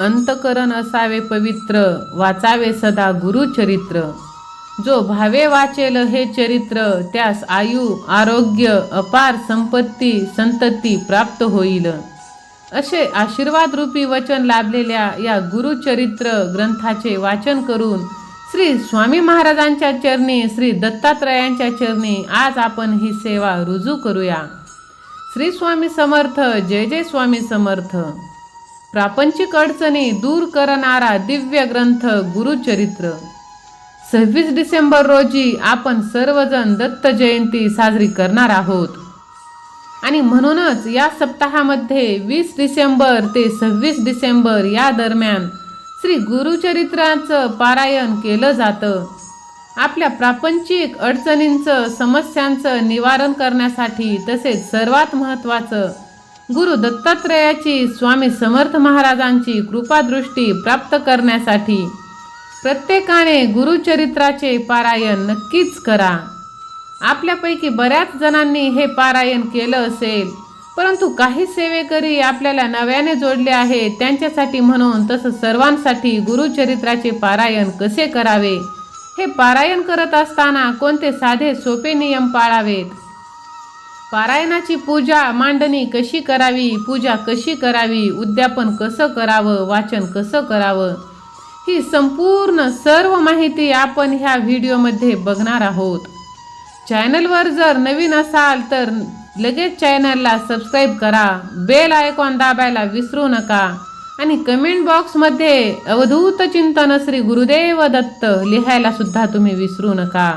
अंतकरण असावे पवित्र, वाचावे सदा गुरुचरित्र. जो भावे वाचेल हे चरित्र, त्यास आयु आरोग्य अपार संपत्ती संतती प्राप्त होईल. असे आशीर्वाद रूपी वचन लाभलेल्या या गुरुचरित्र ग्रंथाचे वाचन करून श्री स्वामी महाराजांच्या चरणी, श्री दत्तात्रयांच्या चरणी आज आपण ही सेवा रुजू करूया. श्री स्वामी समर्थ. जय जय स्वामी समर्थ. प्रापंचिक अडचणी दूर करणारा दिव्य ग्रंथ गुरुचरित्र. 26 डिसेंबर रोजी आपण सर्वजण दत्त जयंती साजरी करणार आहोत आणि म्हणूनच या सप्ताहामध्ये 20 डिसेंबर ते 26 डिसेंबर या दरम्यान श्री गुरुचरित्राचं पारायण केलं जातं. आपल्या प्रापंचिक अडचणींचं, समस्यांचं निवारण करण्यासाठी, तसेच सर्वात महत्त्वाचं गुरु दत्तात्रयाची, स्वामी समर्थ महाराजांची कृपादृष्टी प्राप्त करण्यासाठी प्रत्येकाने गुरुचरित्राचे पारायण नक्कीच करा. आपल्यापैकी बऱ्याच जणांनी हे पारायण केलं असेल, परंतु काही सेवेकरी आपल्याला नव्याने जोडले आहेत. त्यांच्यासाठी म्हणून तसं सर्वांसाठी गुरुचरित्राचे पारायण कसे करावे, हे पारायण करत असताना कोणते साधे सोपे नियम पाळावेत, पारायणाची पूजा मांडणी कशी करावी, पूजा कशी करावी, उद्यापन कसं करावं, वाचन कसं करावं, ही संपूर्ण सर्व माहिती आपण ह्या व्हिडिओमध्ये बघणार आहोत. चॅनलवर जर नवीन असाल तर लगेच चॅनलला सबस्क्राईब करा, बेल आयकॉन दाबायला विसरू नका आणि कमेंट बॉक्समध्ये अवधूत चिंतन श्री गुरुदेव दत्त लिहायला सुद्धा तुम्ही विसरू नका.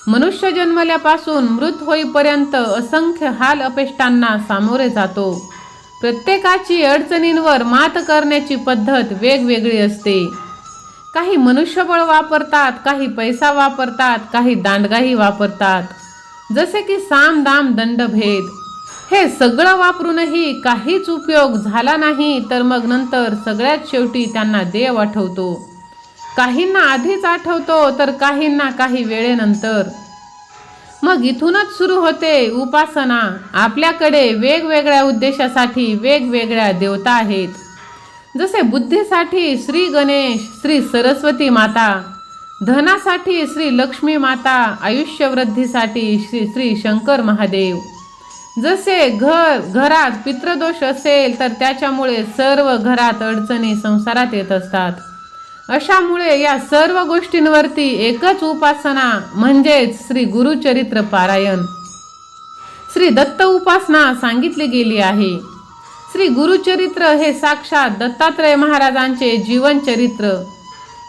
मनुष्य जन्मल्यापासून मृत होईपर्यंत असंख्य हाल अपेष्टांना सामोरे जातो. प्रत्येकाची अडचणींवर मात करण्याची पद्धत वेगवेगळी असते. काही मनुष्यबळ वापरतात, काही पैसा वापरतात, काही दांडगाही वापरतात, जसे की साम दाम दंडभेद. हे सगळं वापरूनही काहीच उपयोग झाला नाही तर मग नंतर सगळ्यात शेवटी त्यांना देव आठवतो. काहींना आधीच आठवतो तर काहींना काही वेळेनंतर. मग इथूनच सुरू होते उपासना. आपल्याकडे वेगवेगळ्या उद्देशासाठी वेगवेगळ्या देवता आहेत. जसे बुद्धीसाठी श्री गणेश, श्री सरस्वती माता, धनासाठी श्री लक्ष्मी माता, आयुष्यवृद्धीसाठी श्री शंकर महादेव. जसे घरात पितृदोष असेल तर त्याच्यामुळे सर्व घरात अडचणी संसारात येत असतात. अशामुळे या सर्व गोष्टींवरती एकच उपासना म्हणजेच श्री गुरुचरित्र पारायण, श्री दत्त उपासना सांगितली गेली आहे. श्री गुरुचरित्र हे साक्षात दत्तात्रय महाराजांचे जीवन चरित्र.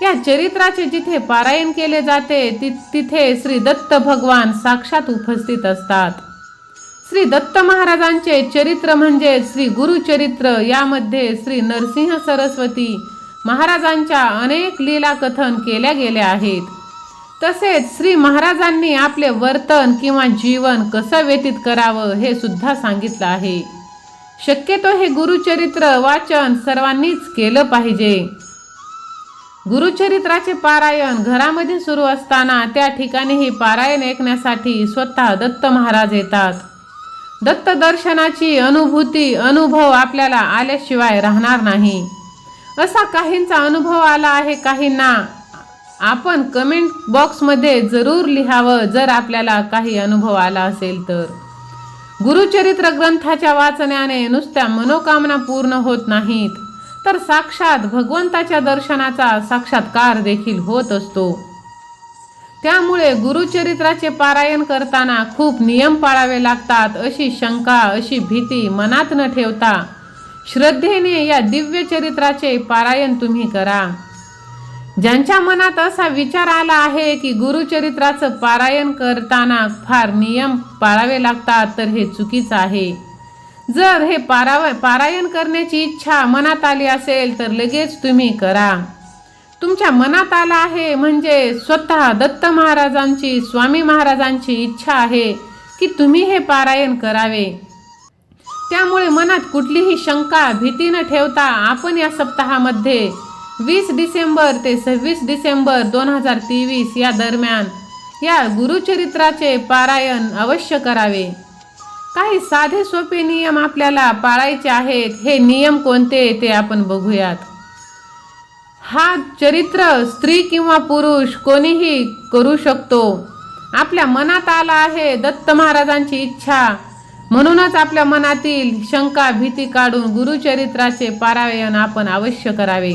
या चरित्राचे जिथे पारायण केले जाते तिथे श्री दत्त भगवान साक्षात उपस्थित असतात. श्री दत्त महाराजांचे चरित्र म्हणजे श्री गुरुचरित्र. यामध्ये श्री नरसिंह सरस्वती महाराजांच्या अनेक लीला कथन केल्या गेल्या आहेत. तसेच श्री महाराजांनी आपले वर्तन किंवा जीवन कसं व्यतीत करावं हे सुद्धा सांगितलं आहे. शक्यतो हे गुरुचरित्र वाचन सर्वांनीच केलं पाहिजे. गुरुचरित्राचे पारायण घरामध्ये सुरू असताना त्या ठिकाणीही पारायण ऐकण्यासाठी स्वतः दत्त महाराज येतात. दत्त दर्शनाची अनुभव आपल्याला आल्याशिवाय राहणार नाही. असा काहींचा अनुभव आला आहे काहींना. आपण कमेंट बॉक्समध्ये जरूर लिहावं जर आपल्याला काही अनुभव आला असेल तर. गुरुचरित्र ग्रंथाच्या वाचण्याने नुसत्या मनोकामना पूर्ण होत नाहीत, तर साक्षात भगवंताच्या दर्शनाचा साक्षात्कार देखील होत असतो. त्यामुळे गुरुचरित्राचे पारायण करताना खूप नियम पाळावे लागतात. अशी शंका, अशी भीती मनात न ठेवता श्रद्धेने या दिव्य चरित्राचे पारायण तुम्ही करा. ज्यांच्या मनात असा विचार आला आहे की गुरुचरित्राचं पारायण करताना फार नियम पाळावे लागतात, तर हे चुकीचं आहे. जर हे पारायण करण्याची इच्छा मनात आली असेल तर लगेच तुम्ही करा. तुमच्या मनात आला आहे म्हणजे स्वतः दत्त महाराजांची, स्वामी महाराजांची इच्छा आहे की तुम्ही हे पारायण करावे. त्यामुळे मनात कुठलीही शंका, भीती न ठेवता आपण या सप्ताहामध्ये 20 डिसेंबर ते 26 डिसेंबर 2023 या दरम्यान या गुरुचरित्राचे पारायण अवश्य करावे. काही साधे सोपे नियम आपल्याला पाळायचे आहेत. हे नियम कोणते ते आपण बघूयात. हा चरित्र स्त्री किंवा पुरुष कोणीही करू शकतो. आपल्या मनात आला आहे दत्त महाराजांची इच्छा, म्हणूनच आपल्या मनातील शंका भीती काढून गुरुचरित्राचे पारायण आपण अवश्य करावे.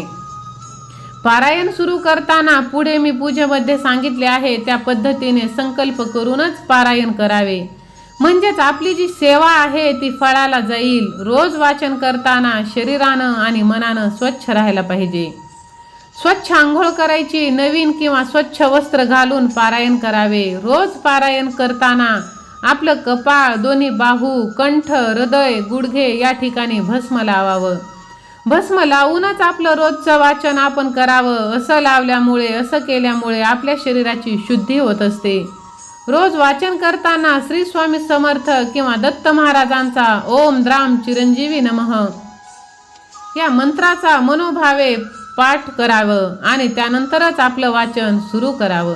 पारायण सुरू करताना पुढे मी पूजेमध्ये सांगितले आहे त्या पद्धतीने संकल्प करूनच पारायण करावे. म्हणजेच आपली जी सेवा आहे ती फळाला जाईल. रोज वाचन करताना शरीरानं आणि मनानं स्वच्छ राहायला पाहिजे. स्वच्छ आंघोळ करायची, नवीन किंवा स्वच्छ वस्त्र घालून पारायण करावे. रोज पारायण करताना आपलं कपाळ, दोन्ही बाहू, कंठ, हृदय, गुडघे या ठिकाणी भस्म लावावं. भस्म लावूनच आपलं रोजचं वाचन आपण करावं. असं केल्यामुळे आपल्या शरीराची शुद्धी होत असते. रोज वाचन करताना श्री स्वामी समर्थ किंवा दत्त महाराजांचा ओम द्राम चिरंजीवी नमः या मंत्राचा मनोभावे पाठ करावं आणि त्यानंतरच आपलं वाचन सुरू करावं.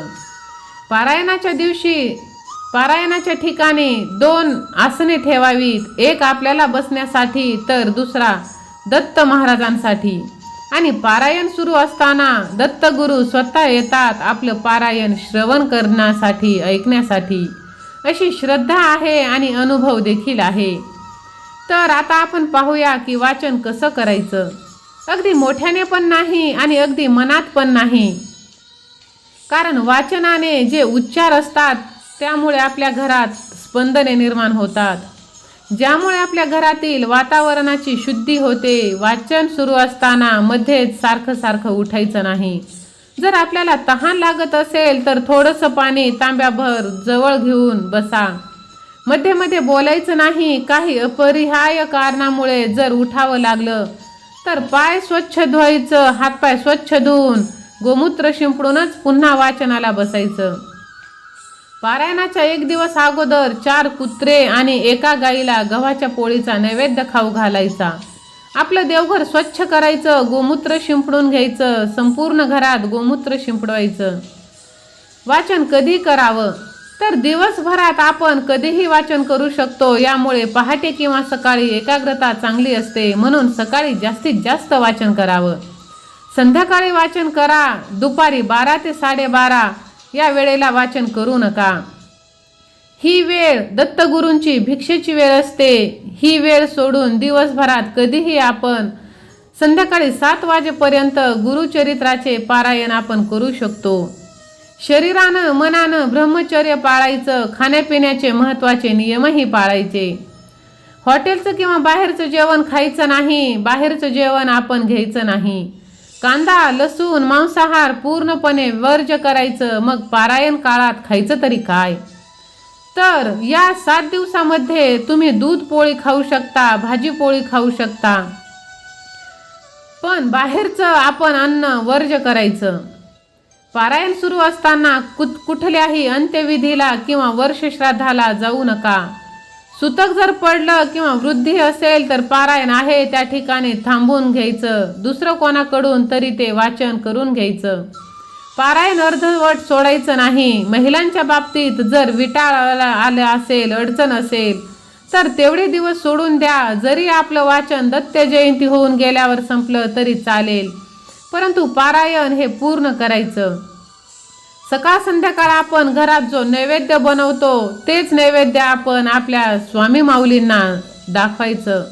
पारायणाच्या दिवशी पारायणाच्या ठिकाणी 2 आसने ठेवावीत. एक आपल्याला बसण्यासाठी तर दुसरा दत्त महाराजांसाठी. आणि पारायण सुरू असताना दत्तगुरु स्वतः येतात आपलं पारायण श्रवण करण्यासाठी, ऐकण्यासाठी. अशी श्रद्धा आहे आणि अनुभव देखील आहे. तर आता आपण पाहूया की वाचन कसं करायचं. अगदी मोठ्याने पण नाही आणि अगदी मनात पण नाही. कारण वाचनाने जे उच्चार असतात त्यामुळे आपल्या घरात स्पंदने निर्माण होतात, ज्यामुळे आपल्या घरातील वातावरणाची शुद्धी होते. वाचन सुरू असताना मध्येच सारखं उठायचं नाही. जर आपल्याला तहान लागत असेल तर थोडंसं पाणी तांब्याभर जवळ घेऊन बसा. मध्ये मध्ये बोलायचं नाही. काही अपरिहार्य कारणामुळे जर उठावं लागलं तर पाय स्वच्छ धुवायचं, हातपाय स्वच्छ धुवून गोमूत्र शिंपडूनच पुन्हा वाचनाला बसायचं. पारायणाच्या 1 दिवस अगोदर 4 कुत्रे आणि 1 गाईला गव्हाच्या पोळीचा नैवेद्य खाऊ घालायचा. आपलं देवघर स्वच्छ करायचं, गोमूत्र शिंपडून घ्यायचं, संपूर्ण घरात गोमूत्र शिंपडवायचं. वाचन कधी करावं तर दिवसभरात आपण कधीही वाचन करू शकतो. यामुळे पहाटे किंवा सकाळी एकाग्रता चांगली असते. म्हणून सकाळी जास्तीत जास्त वाचन करावं. संध्याकाळी वाचन करा. दुपारी 12 ते 12:30 या वेळेला वाचन करू नका. ही वेळ दत्तगुरूंची भिक्षेची वेळ असते. ही वेळ सोडून दिवसभरात कधीही आपण संध्याकाळी 7 वाजेपर्यंत गुरुचरित्राचे पारायण आपण करू शकतो. शरीरानं मनानं ब्रह्मचर्य पाळायचं. खाण्यापिण्याचे महत्त्वाचे नियमही पाळायचे. हॉटेलचं किंवा बाहेरचं जेवण खायचं नाही. बाहेरचं जेवण आपण घ्यायचं नाही. कांदा, लसूण, मांसाहार पूर्णपणे वर्ज्य करायचं. मग पारायण काळात खायचं तरी काय. तर या 7 दिवसामध्ये तुम्ही दूध पोळी खाऊ शकता, भाजी पोळी खाऊ शकता, पण बाहेरचं आपण अन्न वर्ज्य करायचं. पारायण सुरू असताना कुठल्याही अंत्यविधीला किंवा वर्षश्राद्धाला जाऊ नका. सुतक जर पडलं किंवा वृद्धी असेल तर पारायण आहे त्या ठिकाणी थांबून घ्यायचं. दुसरं कोणाकडून तरी ते वाचन करून घ्यायचं. पारायण अर्धवट सोडायचं नाही. महिलांच्या बाबतीत जर विटाळ आलं असेल, अडचण असेल तर तेवढे दिवस सोडून द्या. जरी आपलं वाचन दत्त जयंती होऊन गेल्यावर संपलं तरी चालेल, परंतु पारायण हे पूर्ण करायचं. सकाळ संध्याकाळ आपण घरात जो नैवेद्य बनवतो तेच नैवेद्य आपण आपल्या स्वामी माऊलींना दाखवायचं.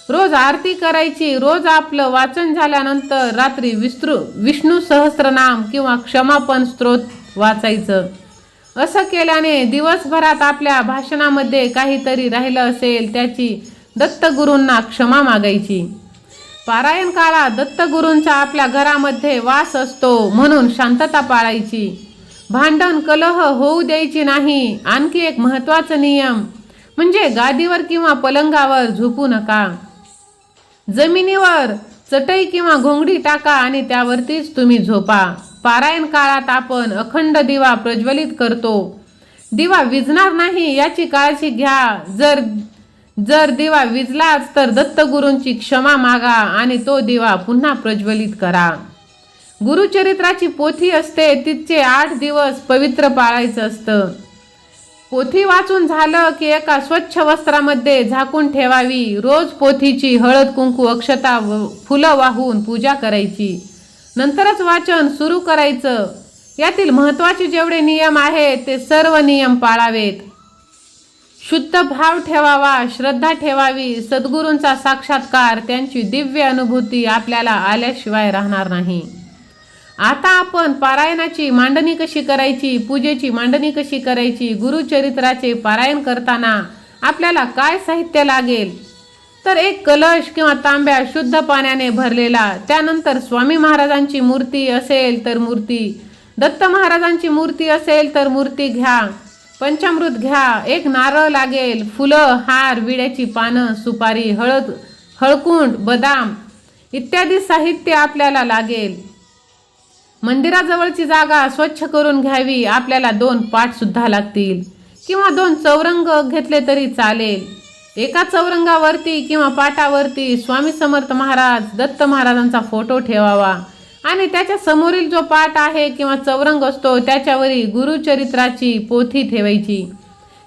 रोज आरती करायची. रोज आपलं वाचन झाल्यानंतर रात्री विष्णू सहस्त्रनाम किंवा क्षमापण स्तोत्र वाचायचं. असं केल्याने दिवसभरात आपल्या भाषणामध्ये काहीतरी राहिलं असेल त्याची दत्तगुरूंना क्षमा मागायची. पारायण काळात दत्तगुरूंचा आपल्या घरामध्ये वास असतो, म्हणून शांतता पाळायची. भांडण कलह होऊ द्यायची नाही. आणखी एक महत्त्वाचा नियम म्हणजे गादीवर किंवा पलंगावर झोपू नका. जमिनीवर चटई किंवा घोंगडी टाका आणि त्यावरतीच तुम्ही झोपा. पारायण काळात आपण अखंड दिवा प्रज्वलित करतो. दिवा विझणार नाही याची काळजी घ्या. जर दिवा विझलाच तर दत्तगुरूंची क्षमा मागा आणि तो दिवा पुन्हा प्रज्वलित करा. गुरुचरित्राची पोथी असते, तिचे 8 दिवस पवित्र पाळायचं असतं. पोथी वाचून झालं की एका स्वच्छ वस्त्रामध्ये झाकून ठेवावी. रोज पोथीची हळद कुंकू अक्षता फुलं वाहून पूजा करायची. नंतरच वाचन सुरू करायचं. यातील महत्त्वाचे जेवढे नियम आहेत ते सर्व नियम पाळावेत. शुद्ध भाव ठेवावा, श्रद्धा ठेवावी. सद्गुरूंचा साक्षात्कार, त्यांची दिव्य अनुभूती आपल्याला आल्याशिवाय राहणार नाही. आता आपण पारायणाची मांडणी कशी करायची, पूजेची मांडणी कशी करायची, गुरुचरित्राचे पारायण करताना आपल्याला काय साहित्य लागेल, तर एक कलश किंवा तांब्या शुद्ध पाण्याने भरलेला, त्यानंतर स्वामी महाराजांची मूर्ती असेल तर मूर्ती, दत्त महाराजांची मूर्ती असेल तर मूर्ती घ्या, पंचामृत घ्या, एक नारळ लागेल, फुलं, हार, विड्याची पानं, सुपारी, हळकुंड, बदाम इत्यादी साहित्य आपल्याला लागेल. मंदिराजवळची जागा स्वच्छ करून घ्यावी. आपल्याला 2 पाट सुद्धा लागतील किंवा 2 चौरंग घेतले तरी चालेल. एका चौरंगावरती किंवा पाटावरती स्वामी समर्थ महाराज, दत्त महाराजांचा फोटो ठेवावा आणि त्याच्या समोरील जो पाट आहे किंवा चौरंग असतो त्याच्यावरील गुरुचरित्राची पोथी ठेवायची.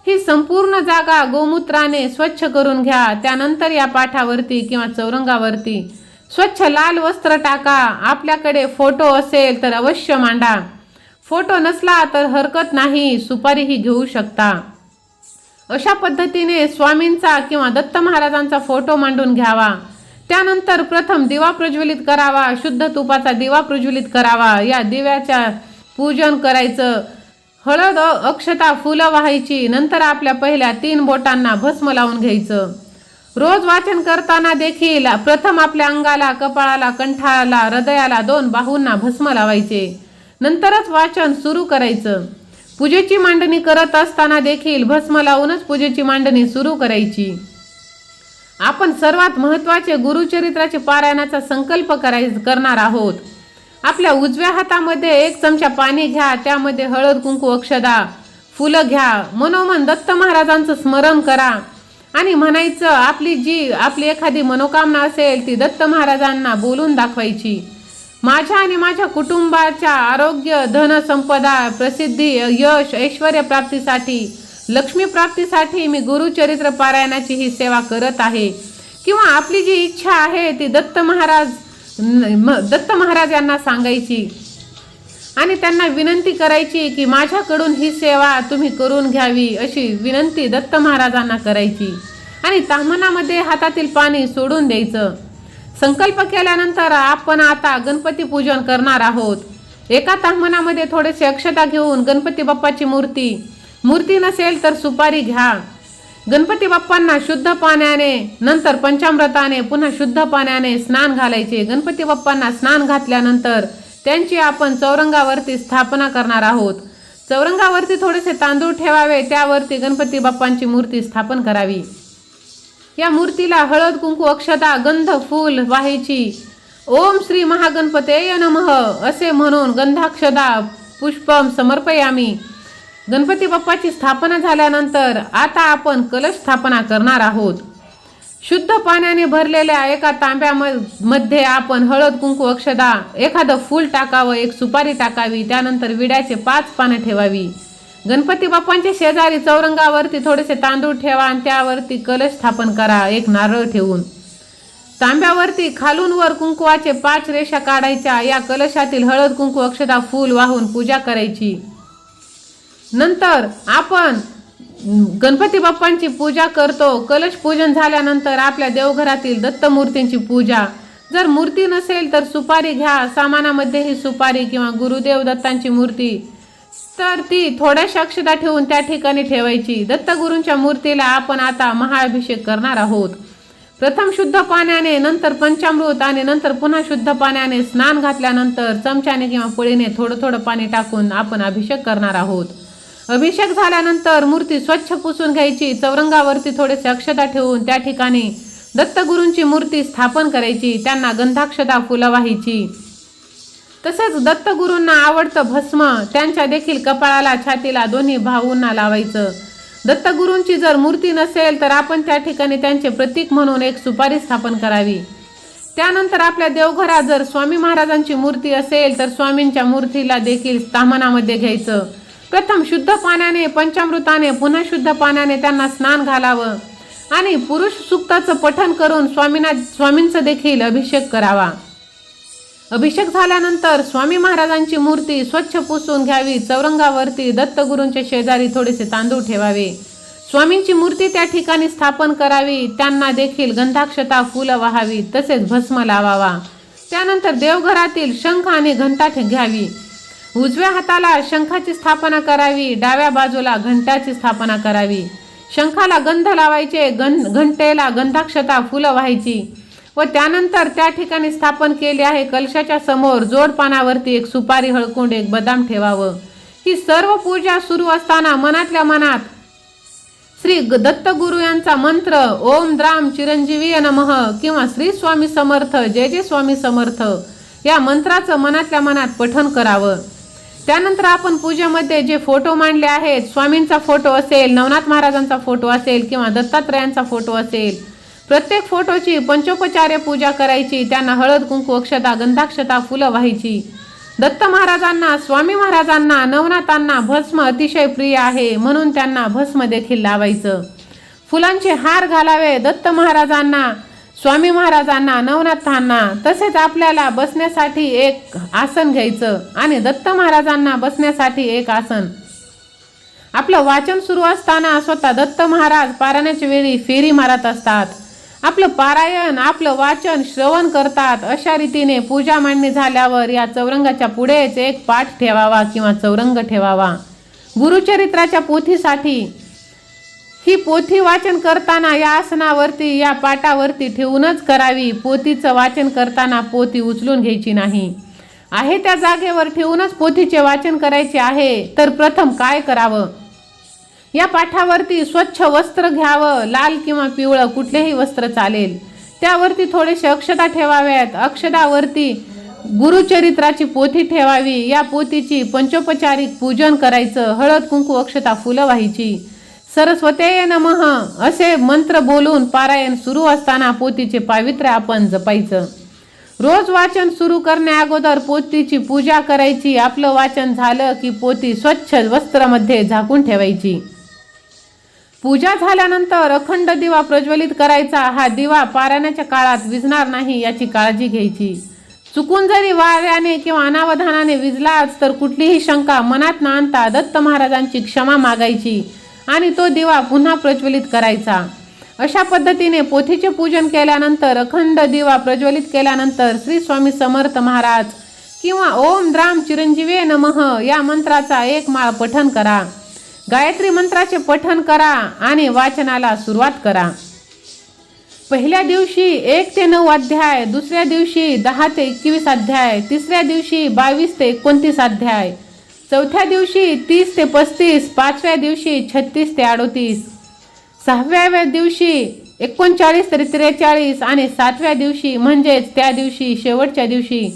ही संपूर्ण जागा गोमूत्राने स्वच्छ करून घ्या. त्यानंतर या पाठावरती किंवा चौरंगावरती स्वच्छ लाल वस्त्र टाका. आपल्याकडे फोटो असेल तर अवश्य मांडा. फोटो नसला तर हरकत नाही, सुपारीही घेऊ शकता. अशा पद्धतीने स्वामींचा किंवा दत्त महाराजांचा फोटो मांडून घ्यावा. त्यानंतर प्रथम दिवा प्रज्वलित करावा. शुद्ध तुपाचा दिवा प्रज्वलित करावा. या दिव्याच्या पूजन करायचं. हळद अक्षता फुलं वाहायची. नंतर आपल्या पहिल्या 3 बोटांना भस्म लावून घ्यायचं. रोज वाचन करताना देखील प्रथम आपल्या अंगाला, कपाळाला, कंठाला, हृदयाला, 2 बाहूंना भस्म लावायचे. नंतरच वाचन सुरू करायचं. पूजेची मांडणी करत असताना देखील भस्म लावूनच पूजेची मांडणी सुरू करायची. आपण सर्वात महत्त्वाचे गुरुचरित्राचे पारायणाचा संकल्प करणार आहोत. आपल्या उजव्या हातामध्ये 1 चमचा पाणी घ्या. त्यामध्ये हळद कुंकू अक्षदा फुलं घ्या. मनोमन दत्त महाराजांचं स्मरण करा आणि म्हणायचं, आपली एखादी मनोकामना असेल ती दत्त महाराजांना बोलून दाखवायची. माझ्या आणि माझ्या कुटुंबाच्या आरोग्य, धन, संपदा, प्रसिद्धी, यश, ऐश्वर्य प्राप्तीसाठी, लक्ष्मी प्राप्तीसाठी मी गुरुचरित्र पारायणाची ही सेवा करत आहे. किंवा आपली जी इच्छा आहे ती दत्त महाराज यांना सांगायची आणि त्यांना विनंती करायची की माझ्याकडून ही सेवा तुम्ही करून घ्यावी, अशी विनंती दत्त महाराजांना करायची. आणि ताम्हनामध्ये हातातील पाणी सोडून द्यायचं. संकल्प केल्यानंतर आपण आता गणपती पूजन करणार आहोत. एका ताम्हनामध्ये थोडेसे अक्षता घेऊन गणपती बाप्पाची मूर्ती नसेल तर सुपारी घ्या. गणपती बाप्पांना शुद्ध पाण्याने, नंतर पंचामृताने, पुन्हा शुद्ध पाण्याने स्नान घालायचे. गणपती बाप्पांना स्नान घातल्यानंतर त्यांची आपण चौरंगावरती स्थापना करणार आहोत. चौरंगावरती थोडेसे तांदूळ ठेवावे. त्यावरती गणपती बाप्पांची मूर्ती स्थापन करावी. या मूर्तीला हळद कुंकू अक्षता गंध फूल वाहायची. ओम श्री महागणपतेय नमः असे म्हणून गंधाक्षदा पुष्पम समर्पयामी. गणपती बाप्पाची स्थापना झाल्यानंतर आता आपण कलश स्थापना करणार आहोत. शुद्ध पाण्याने भरलेल्या एका तांब्यामध्ये आपण हळद कुंकू अक्षदा, एखादं फूल टाकावं, 1 सुपारी टाकावी. त्यानंतर विड्याचे 5 पानं ठेवावी. गणपती बाप्पांच्या शेजारी चौरंगावरती थोडेसे तांदूळ ठेवा आणि त्यावरती कलश स्थापन करा, 1 नारळ ठेवून. तांब्यावरती खालून वर कुंकुवाचे 5 रेषा काढायच्या. या कलशातील हळद कुंकू अक्षदा फूल वाहून पूजा करायची. नंतर आपण गणपती बाप्पांची पूजा करतो. कलश पूजन झाल्यानंतर आपल्या देवघरातील दत्त मूर्तींची पूजा. जर मूर्ती नसेल तर सुपारी घ्या. सामानामध्ये ही सुपारी किंवा गुरुदेव दत्तांची मूर्ती तर ती थोड्याशा अक्षता ठेवून त्या ठिकाणी ठेवायची. दत्तगुरूंच्या मूर्तीला आपण आता महाअभिषेक करणार आहोत. प्रथम शुद्ध पाण्याने, नंतर पंचामृत आणि नंतर पुन्हा शुद्ध पाण्याने स्नान घातल्यानंतर चमच्याने किंवा पळीने थोडं थोडं पाणी टाकून आपण अभिषेक करणार आहोत. अभिषेक झाल्यानंतर मूर्ती स्वच्छ पुसून घ्यायची. चौरंगावरती थोडेसे अक्षता ठेवून त्या ठिकाणी दत्तगुरूंची मूर्ती स्थापन करायची. त्यांना गंधाक्षता फुलं वाहायची. तसेच दत्तगुरूंना आवडतं भस्म त्यांच्या देखील कपाळाला, छातीला, दोन्ही बाहूंना लावायचं. दत्तगुरूंची जर मूर्ती नसेल तर आपण त्या ठिकाणी त्यांचे प्रतीक म्हणून 1 सुपारी स्थापन करावी. त्यानंतर आपल्या देवघरात जर स्वामी महाराजांची मूर्ती असेल तर स्वामींच्या मूर्तीला देखील ताम्हनामध्ये घ्यायचं. प्रथम शुद्ध पाण्याने पंचामृताने पुन्हा शुद्ध पाण्याने त्यांना स्नान घालावं आणि पुरुष सूक्ताचं पठण करून स्वामींचा देखील अभिषेक करावा. अभिषेक झाल्यानंतर स्वामी महाराजांची मूर्ती स्वच्छ पुसून घ्यावी. चौरंगावरती दत्तगुरूंच्या शेजारी थोडेसे तांदूळ ठेवावे. स्वामींची मूर्ती त्या ठिकाणी स्थापन करावी. त्यांना देखील गंधाक्षता फुलं वाहावी, तसेच भस्म लावावा. त्यानंतर देवघरातील शंख आणि घंटा घ्यावी. उजव्या हाताला शंखाची स्थापना करावी, डाव्या बाजूला घंटाची स्थापना करावी. शंखाला गंध लावायचे, घंटेला गंधाक्षता फुलं व्हायची व त्यानंतर त्या ठिकाणी स्थापन केले आहे कलशाच्या समोर जोडपानावरती एक सुपारी हळकून एक बदाम ठेवावं. ही सर्व पूजा सुरू असताना मनातल्या मनात श्री दत्तगुरु यांचा मंत्र ओम द्राम चिरंजीवी नमः किंवा श्री स्वामी समर्थ जय जय स्वामी समर्थ या मंत्राचं मनातल्या मनात पठण करावं. त्यानंतर आपण पूजेमध्ये जे फोटो मांडले आहेत, स्वामींचा फोटो असेल, नवनाथ महाराजांचा फोटो असेल किंवा दत्तात्रयांचा फोटो असेल, प्रत्येक फोटोची पंचोपचार्य पूजा करायची. त्यांना हळद कुंकू अक्षता गंधाक्षता फुलं व्हायची. दत्त महाराजांना स्वामी महाराजांना नवनाथांना भस्म अतिशय प्रिय आहे म्हणून त्यांना भस्म देखील लावायचं. फुलांचे हार घालावे दत्त महाराजांना स्वामी महाराजांना नवनाथांना. तसेच आपल्याला बसण्यासाठी एक आसन घ्यायचं आणि दत्त महाराजांना बसण्यासाठी एक आसन. आपलं वाचन सुरू असताना स्वतः दत्त महाराज पारायणाच्या वेळी फेरी मारत असतात. आपलं पारायण आपलं वाचन श्रवण करतात. अशा रीतीने पूजा मांडणी झाल्यावर या चौरंगाच्या पुढेच एक पाठ ठेवावा किंवा चौरंग ठेवावा. गुरुचरित्राच्या पोथीसाठी ही पोथी वाचन करताना या आसनावरती या पाटावरती ठेवूनच करावी. पोथीचं वाचन करताना पोथी उचलून घ्यायची नाही. आहे त्या जागेवर ठेवूनच पोथीचे वाचन करायचे आहे. तर प्रथम काय करावं, या पाठावरती स्वच्छ वस्त्र घ्यावं. लाल किंवा पिवळं कुठलेही वस्त्र चालेल. त्यावरती थोडेसे अक्षता ठेवाव्यात. अक्षतावरती गुरुचरित्राची पोथी ठेवावी. या पोथीची पंचोपचारिक पूजन करायचं. हळद कुंकू अक्षता फुलं व्हायची. सरस्वते नमः असे मंत्र बोलून पारायण सुरू असताना पोथीचे पावित्र्य आपण जपायचं. रोज वाचन सुरू करण्या अगोदर पोथीची पूजा करायची. आपलं वाचन झालं की पोथी स्वच्छ वस्त्रामध्ये झाकून ठेवायची. पूजा झाल्यानंतर अखंड दिवा प्रज्वलित करायचा. हा दिवा पारायणाच्या काळात विझणार नाही याची काळजी घ्यायची. चुकून जरी वाऱ्याने किंवा अनावधानाने विझलाच तर कुठलीही शंका मनात न आणता दत्त महाराजांची क्षमा मागायची आणि तो दिवा पुन्हा प्रज्वलित करायचा. अशा पद्धतीने पोथीचे पूजन केल्यानंतर अखंड दिवा प्रज्वलित केल्यानंतर श्री स्वामी समर्थ महाराज किंवा ओम द्राम चिरंजीवी नमः या मंत्राचा एक माळ पठण करा. गायत्री मंत्राचे पठण करा आणि वाचनाला सुरुवात करा. पहिल्या दिवशी 1 ते 9 अध्याय, दुसऱ्या दिवशी 10 ते 21 अध्याय, तिसऱ्या दिवशी 22 ते 29 अध्याय, चौथ्या दिवशी 30 ते 35, पाचव्या दिवशी 36 ते 38, सहाव्या दिवशी 39 ते 43 आणि सातव्या दिवशी म्हणजेच त्या दिवशी शेवटच्या दिवशी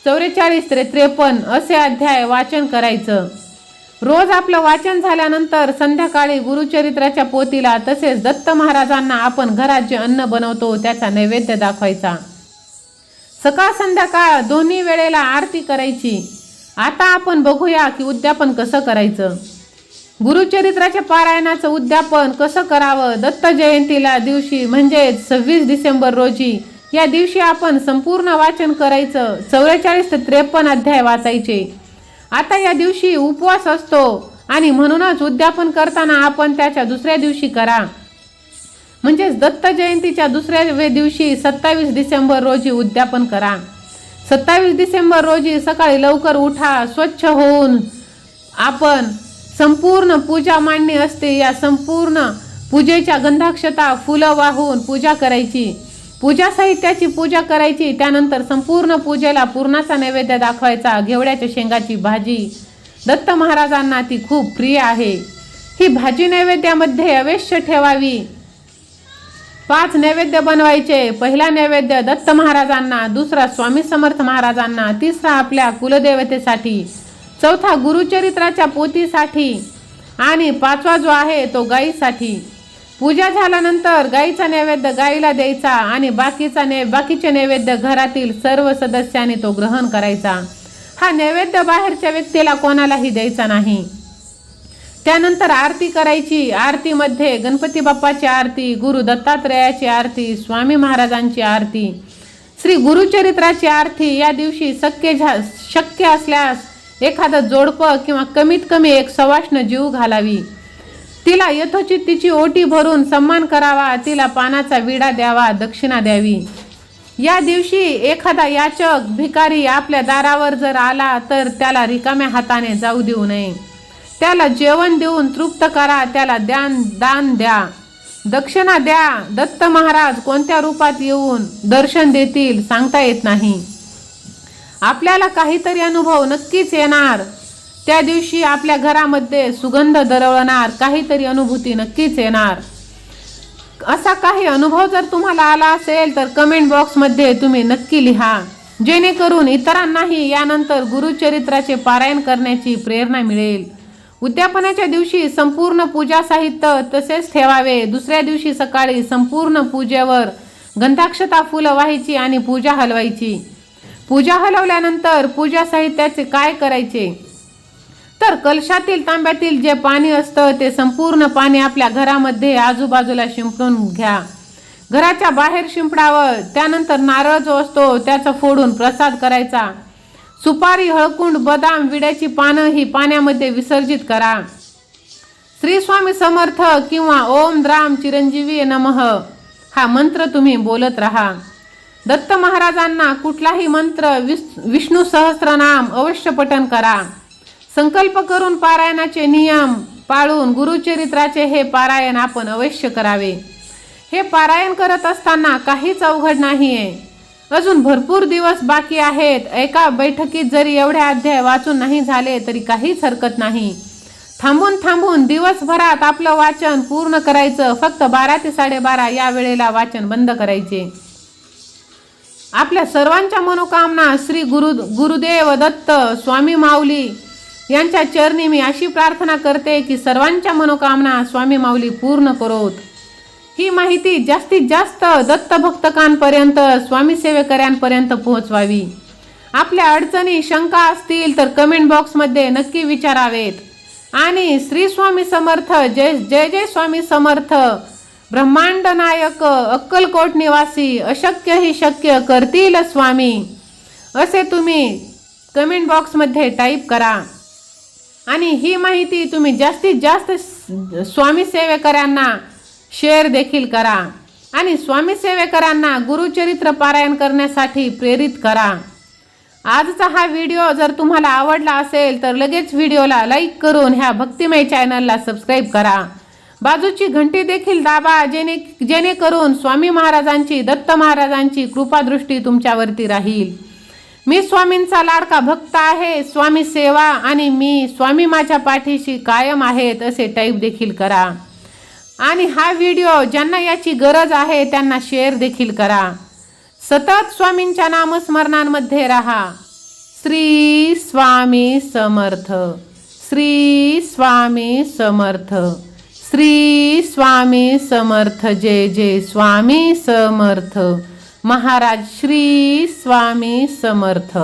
44 ते 53 असे अध्याय वाचन करायचं. रोज आपलं वाचन झाल्यानंतर संध्याकाळी गुरुचरित्राच्या पोथीला तसेच दत्त महाराजांना आपण घरात जे अन्न बनवतो त्याचा नैवेद्य दाखवायचा. सकाळ संध्याकाळ दोन्ही वेळेला आरती करायची. आता आपण बघूया की उद्यापन कसं करायचं. गुरुचरित्राच्या पारायणाचं उद्यापन कसं करावं. दत्त जयंतीला दिवशी म्हणजे 26 डिसेंबर रोजी या दिवशी आपण संपूर्ण वाचन करायचं. 44 ते 53 अध्याय वाचायचे. आता या दिवशी उपवास असतो आणि म्हणूनच उद्यापन करताना आपण त्याच्या दुसऱ्या दिवशी करा. म्हणजेच दत्त जयंतीच्या दुसऱ्या दिवशी 27 डिसेंबर रोजी उद्यापन करा. 27 डिसेंबर रोजी सकाळी लवकर उठा. स्वच्छ होऊन आपण संपूर्ण पूजा मांडणी असते. या संपूर्ण पूजेच्या गंधाक्षता फुलं वाहून पूजा करायची. पूजा साहित्याची पूजा करायची. त्यानंतर संपूर्ण पूजेला पूर्णाचा नैवेद्य दाखवायचा. घेवड्याच्या शेंगाची भाजी दत्त महाराजांना ती खूप प्रिय आहे. ही भाजी नैवेद्यामध्ये अवश्य ठेवावी. 5 नैवेद्य बनवायचे. पहिला नैवेद्य दत्त महाराजांना, दुसरा स्वामी समर्थ महाराजांना, तिसरा आपल्या कुलदेवतेसाठी, चौथा गुरुचरित्राच्या पोथीसाठी आणि 5वा जो आहे तो गायीसाठी. पूजा झाल्यानंतर गायीचा नैवेद्य गायीला द्यायचा आणि बाकीचे नैवेद्य घरातील सर्व सदस्यांनी तो ग्रहण करायचा. हा नैवेद्य बाहेरच्या व्यक्तीला कोणालाही द्यायचा नाही. त्यानंतर आरती करायची। आरतीमध्ये गणपती बाप्पाची आरती, गुरु दत्तात्रयाची आरती, स्वामी महाराजांची आरती, श्री गुरुचरित्राची आरती। या दिवशी शक्य असल्यास एखादं जोडपं किंवा कमीत कमी एक सवाष्ण जीव घालावी। तिला यथोचित तिची ओटी भरून सन्मान करावा, तिला पानाचा विडा द्यावा, दक्षिणा द्यावी। या दिवशी एखादा याचक भिकारी आपल्या दारावर जर आला तर त्याला रिकाम्या हाताने जाऊ देऊ नये। त्याला जेवण देऊन तृप्त करा, त्याला दान द्या, दक्षिणा द्या। दत्त महाराज कोणत्या रूपात येऊन दर्शन देतील सांगता येत नाही। आपल्याला काहीतरी अनुभव नक्कीच येणार। त्या दिवशी आपल्या घरामध्ये सुगंध दरवळणार, काहीतरी अनुभूती नक्कीच येणार। असा काही अनुभव जर तुम्हाला आला असेल तर कमेंट बॉक्समध्ये तुम्ही नक्की लिहा, जेणेकरून इतरांनाही यानंतर गुरुचरित्राचे पारायण करण्याची प्रेरणा मिळेल। उद्यापनाच्या दिवशी संपूर्ण पूजा साहित्य तसेच ठेवावे। दुसऱ्या दिवशी सकाळी संपूर्ण पूजेवर गंधाक्षता फुलं व्हायची आणि पूजा हलवायची। पूजा हलवल्यानंतर पूजा साहित्याचे काय करायचे तर कलशातील तांब्यातील जे पाणी असतं ते संपूर्ण पाणी आपल्या घरामध्ये आजूबाजूला शिंपडून घ्या, घराच्या बाहेर शिंपडावं। त्यानंतर नारळ जो असतो त्याचा फोडून प्रसाद करायचा। सुपारी, हळकुंड, बदाम, विड्याची पानं ही पाण्यामध्ये विसर्जित करा। श्री स्वामी समर्थ किंवा ओम द्राम चिरंजीवी नमः हा मंत्र तुम्ही बोलत राहा। दत्त महाराजांना कुठलाही मंत्र, विष्णू सहस्त्रनाम अवश्य पठण करा। संकल्प करून पारायणाचे नियम पाळून गुरुचरित्राचे हे पारायण आपण अवश्य करावे। हे पारायण करत असताना काहीच अवघड नाहीये, अजून भरपूर दिवस बाकी आहेत। एका बैठकीत जरी एवढे अध्याय वाचून नाही झाले तरी काहीच हरकत नाही। थांबून दिवसभरात आपलं वाचन पूर्ण करायचं। फक्त 12 ते 12:30 या वेळेला वाचन बंद करायचे। आपल्या सर्वांच्या मनोकामना श्री गुरुदेव दत्त स्वामी माऊली यांच्या चरणी मी अशी प्रार्थना करते की सर्वांच्या मनोकामना स्वामी माऊली पूर्ण करोत। ही माहिती जास्तीत जास्त दत्त भक्तकांपर्यंत, स्वामी सेवेकऱ्यांपर्यंत पोहोचवावी। आपल्या अडचणी, शंका असतील तर कमेंट बॉक्समध्ये नक्की विचारावेत। आणि श्री स्वामी समर्थ, जय जय स्वामी समर्थ, ब्रह्मांड नायक, अक्कलकोट निवासी, अशक्य ही शक्य करतील स्वामी, असे तुम्ही कमेंट बॉक्समध्ये टाईप करा। आणि ही माहिती तुम्ही जास्तीत जास्त स्वामी सेवेकऱ्यांना शेअर देखील करा आणि स्वामी सेवेकरांना गुरुचरित्र पारायण करण्यासाठी प्रेरित करा। आजचा हा व्हिडिओ जर तुम्हाला आवडला असेल तर लगेच व्हिडिओला लाईक करून ह्या भक्तिमय चॅनलला सबस्क्राईब करा। बाजूची घंटी देखील दाबा, जेणेकरून स्वामी महाराजांची, दत्त महाराजांची कृपादृष्टी तुमच्यावरती राहील। मी स्वामींचा लाडका भक्त आहे, स्वामी सेवा आणि मी, स्वामी माझ्या पाठीशी कायम आहेत असे टाईप देखील करा। आणि हा व्हिडिओ ज्यांना याची गरज आहे त्यांना शेअर देखील करा। सतत स्वामींच्या नामस्मरणांमध्ये राहा। श्री स्वामी समर्थ, श्री स्वामी समर्थ, श्री स्वामी समर्थ, जय जय स्वामी समर्थ महाराज, श्री स्वामी समर्थ।